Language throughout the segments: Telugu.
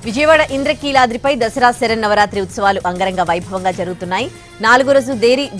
విజయవాడ ఇంద్రకీలాద్రిపై దసరా శరన్నవరాత్రి ఉత్సవాలు అంగరంగ వైభవంగా జరుగుతున్నాయి. 4వ రోజు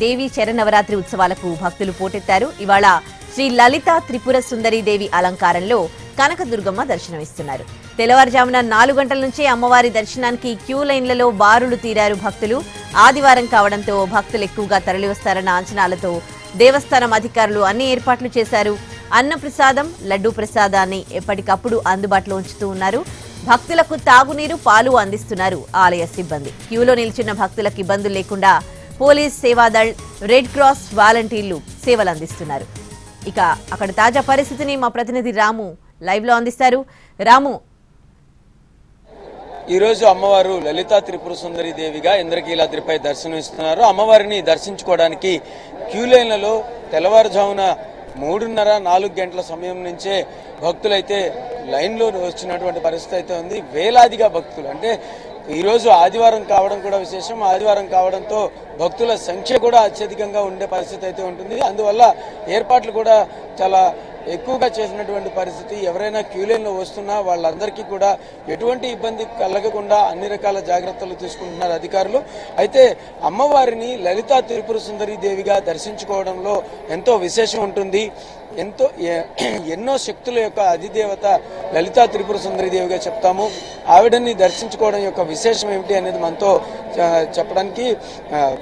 దేవి శరన్నవరాత్రి ఉత్సవాలకు భక్తులు పోటెత్తారు. ఇవాళ శ్రీ లలిత త్రిపుర సుందరి దేవి అలంకారంలో కనకదుర్గమ్మ దర్శనమిస్తున్నారు. తెల్లవారుజామున 4 గంటల నుంచే అమ్మవారి దర్శనానికి క్యూ లైన్లలో బారులు తీరారు భక్తులు. ఆదివారం కావడంతో భక్తులు ఎక్కువగా తరలివస్తారన్న అంచనాలతో దేవస్థానం అధికారులు అన్ని ఏర్పాట్లు చేశారు. అన్నప్రసాదం, లడ్డూ ప్రసాదాన్ని ఎప్పటికప్పుడు అందుబాటులో ఉంచుతూ ఉన్నారు. భక్తులకు తాగునీరు, పాలు అందిస్తున్నారు ఆలయ సిబ్బంది. క్యూలో నిల్చున్న భక్తులకు ఇబ్బందులు లేకుండా పోలీస్ సేవాదళ్, రెడ్ క్రాస్ వాలంటీర్లు సేవలు అందిస్తున్నారు. ఇక అక్కడ తాజా పరిస్థితిని మా ప్రతినిధి రాము లైవ్ లో అందిస్తారు. రాము, ఈ రోజు అమ్మవారు లలితా త్రిపుర సుందరి దేవిగా ఇంద్రకీలాద్రిపై దర్శనమిస్తున్నారు. అమ్మవారిని దర్శించుకోవడానికి క్యూ లైన్లలో తెల్లవారుజామున 3:30-4 గంటల సమయం నుంచే భక్తులైతే లైన్లో వచ్చినటువంటి పరిస్థితి అయితే ఉంది. వేలాదిగా భక్తులు, అంటే ఈరోజు ఆదివారం కావడం కూడా విశేషం. ఆదివారం కావడంతో భక్తుల సంఖ్య కూడా అత్యధికంగా ఉండే పరిస్థితి అయితే ఉంటుంది. అందువల్ల ఏర్పాట్లు కూడా చాలా ఎక్కువగా చేసినటువంటి పరిస్థితి. ఎవరైనా క్యూ లైన్లో వస్తున్నా వాళ్ళందరికీ కూడా ఎటువంటి ఇబ్బంది కలగకుండా అన్ని రకాల జాగ్రత్తలు తీసుకుంటున్నారు అధికారులు. అయితే అమ్మవారిని లలితా త్రిపుర సుందరి దేవిగా దర్శించుకోవడంలో ఎంతో విశేషం ఉంటుంది. ఎన్నో శక్తుల యొక్క అధిదేవత లలితా త్రిపుర సుందరి దేవిగా చెప్తాము. ఆవిడని దర్శించుకోవడం యొక్క విశేషం ఏమిటి అనేది మనతో చెప్పడానికి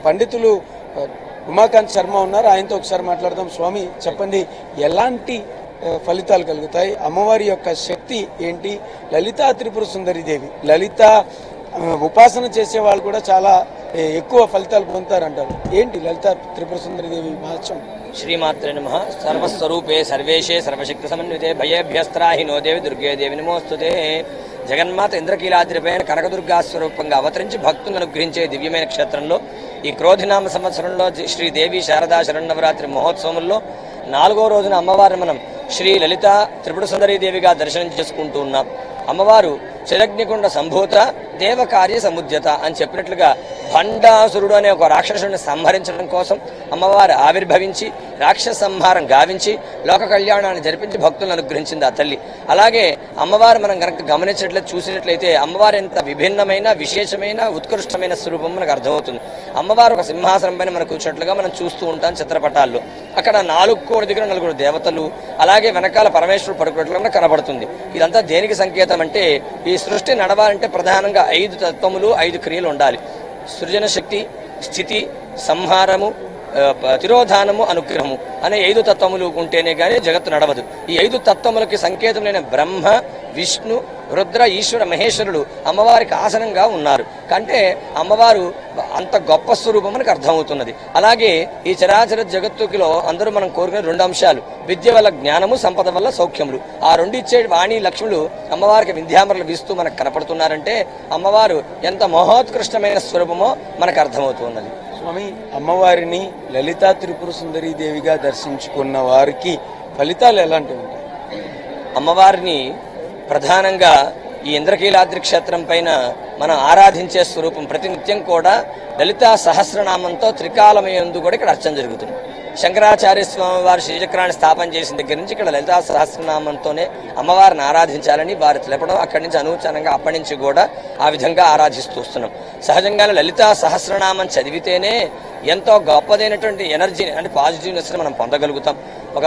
పండితులు ఉమాకాంత్ శర్మ ఉన్నారు. ఆయనతో ఒకసారి మాట్లాడదాం. స్వామి, చెప్పండి, ఎలాంటి ఫలితాలు కలుగుతాయి? అమ్మవారి యొక్క శక్తి ఏంటి? లలితా త్రిపుర సుందరి దేవి, లలిత ఉపాసన చేసే వాళ్ళు కూడా చాలా ఎక్కువ ఫలితాలు పొందుతారంటారు. ఏంటి లలితా త్రిపుర సుందరి దేవి మహత్యం? శ్రీమాత్రే నమః. సర్వస్వరూపే సర్వేషే సర్వశక్తి సమన్వితే భయేభ్యస్త్రాహి నో దేవి దుర్గే దేవి నమోస్తుతే. జగన్మాత ఇంద్రకీలాద్రిపైన కనకదుర్గా స్వరూపంగా అవతరించి భక్తులను అనుగ్రహించే దివ్యమైన క్షేత్రంలో ఈ క్రోధినామ సంవత్సరంలో శ్రీదేవి శారదా శరన్నవరాత్రి మహోత్సవంలో 4వ రోజున అమ్మవారిని మనం శ్రీ లలిత త్రిపుర సుందరీ దేవిగా దర్శనం చేసుకుంటూ ఉన్నాం. అమ్మవారు చిరగ్నికుండ సంభూత దేవకార్య సముద్యత అని చెప్పినట్లుగా భండాసురుడు అనే ఒక రాక్షసుడిని సంహరించడం కోసం అమ్మవారు ఆవిర్భవించి రాక్షస సంహారం గావించి లోక కళ్యాణాన్ని జరిపించి భక్తులను అనుగ్రహించింది ఆ తల్లి. అలాగే అమ్మవారు మనం కనుక గమనించినట్లయితే చూసినట్లయితే అమ్మవారు ఎంత విభిన్నమైన విశేషమైన ఉత్కృష్టమైన స్వరూపం మనకు అర్థమవుతుంది. అమ్మవారు ఒక సింహాసనం పైన మనం కూర్చున్నట్లుగా మనం చూస్తూ ఉంటాం చిత్రపటాల్లో. అక్కడ 4 కోడి దగ్గర 4 దేవతలు, అలాగే వెనకాల పరమేశ్వరుడు పడుకున్నట్లుగా కనబడుతుంది. ఇదంతా దేనికి సంకేతం అంటే ఈ సృష్టి నడవాలంటే ప్రధానంగా 5 తత్వములు 5 క్రియలు ఉండాలి. సృజన శక్తి, స్థితి, సంహారము, తిరోధానము, అనుగ్రహము అనే 5 తత్వములు ఉంటేనే కానీ జగత్తు నడవదు. ఈ 5 తత్వములకి సంకేతమైన బ్రహ్మ, విష్ణు, రుద్ర, ఈశ్వర, మహేశ్వరుడు అమ్మవారికి ఆసనంగా ఉన్నారు. అంటే అమ్మవారు అంత గొప్ప స్వరూపం మనకు అర్థమవుతున్నది. అలాగే ఈ చరాచర జగత్తుకిలో అందరూ మనం కోరుకునే 2 అంశాలు: విద్య వల్ల జ్ఞానము, సంపద వల్ల సౌఖ్యములు. ఆ 2 ఇచ్చే వాణి లక్ష్ములు అమ్మవారికి వింధ్యామరలు వీస్తూ మనకు కనపడుతున్నారంటే అమ్మవారు ఎంత మహోత్కృష్టమైన స్వరూపమో మనకు అర్థమవుతున్నది. స్వామి, అమ్మవారిని లలితా త్రిపుర సుందరీ దేవిగా దర్శించుకున్న వారికి ఫలితాలు ఎలాంటివి ఉంటాయి? అమ్మవారిని ప్రధానంగా ఈ ఇంద్రకీలాద్రి క్షేత్రం పైన మనం ఆరాధించే స్వరూపం ప్రతినిత్యం కూడా లలితా సహస్రనామంతో త్రికాలమయందు కూడా ఇక్కడ అర్చన జరుగుతుంది. శంకరాచార్య స్వామి వారు శ్రీచక్రాన్ని స్థాపన చేసిన దగ్గర నుంచి ఇక్కడ లలితా సహస్రనామంతోనే అమ్మవారిని ఆరాధించాలని వారు తెలపడం, అక్కడి నుంచి అనూచనంగా అప్పటి నుంచి కూడా ఆ విధంగా ఆరాధిస్తూ వస్తున్నాం. సహజంగానే లలితా సహస్రనామం చదివితేనే ఎంతో గొప్పదైనటువంటి ఎనర్జీని, అంటే పాజిటివ్నెస్ని మనం పొందగలుగుతాం. ఒక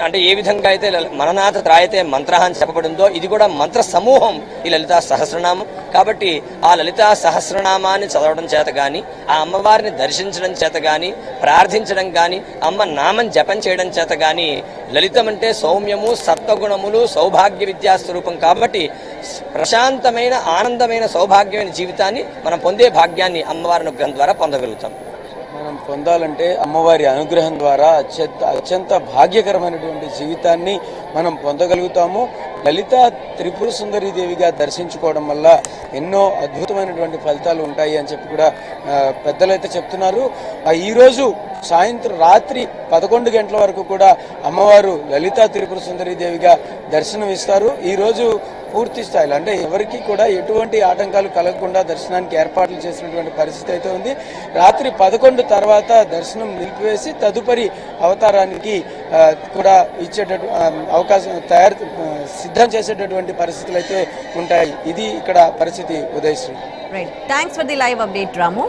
అంటే ఏ విధంగా అయితే మననాథ త్రాయతే మంత్ర అని చెప్పబడిందో ఇది కూడా మంత్ర సమూహం ఈ లలితా సహస్రనామం. కాబట్టి ఆ లలితా సహస్రనామాన్ని చదవడం చేత కానీ, ఆ అమ్మవారిని దర్శించడం చేత కానీ, ప్రార్థించడం కానీ, అమ్మ నామం జపం చేయడం చేత కానీ, లలితం అంటే సౌమ్యము, సత్వగుణములు, సౌభాగ్య విద్యా స్వరూపం. కాబట్టి ప్రశాంతమైన ఆనందమైన సౌభాగ్యమైన జీవితాన్ని మనం పొందే భాగ్యాన్ని అమ్మవారి అనుగ్రహం ద్వారా పొందగలుగుతాం. మనం పొందాలంటే అమ్మవారి అనుగ్రహం ద్వారా అత్యంత భాగ్యకరమైనటువంటి జీవితాన్ని మనం పొందగలుగుతాము. లలితా త్రిపుర సుందరీ దేవిగా దర్శించుకోవడం వల్ల ఎన్నో అద్భుతమైనటువంటి ఫలితాలు ఉంటాయి అని చెప్పి కూడా పెద్దలైతే చెప్తున్నారు. ఈరోజు సాయంత్రం రాత్రి 11 గంటల వరకు కూడా అమ్మవారు లలితా త్రిపుర సుందరీ దేవిగా దర్శనం ఇస్తారు. ఈరోజు పూర్తి స్థాయిలో అంటే ఎవరికి కూడా ఎటువంటి ఆటంకాలు కలగకుండా దర్శనానికి ఏర్పాట్లు చేసినటువంటి పరిస్థితి అయితే ఉంది. రాత్రి 11 తర్వాత దర్శనం నిలిపివేసి తదుపరి అవతారానికి కూడా ఇచ్చేటట్టు అవకాశం సిద్ధం చేసేటటువంటి పరిస్థితులు అయితే ఉంటాయి. ఇది ఇక్కడ పరిస్థితి. Udayasri, right, thanks for the live update Ramu.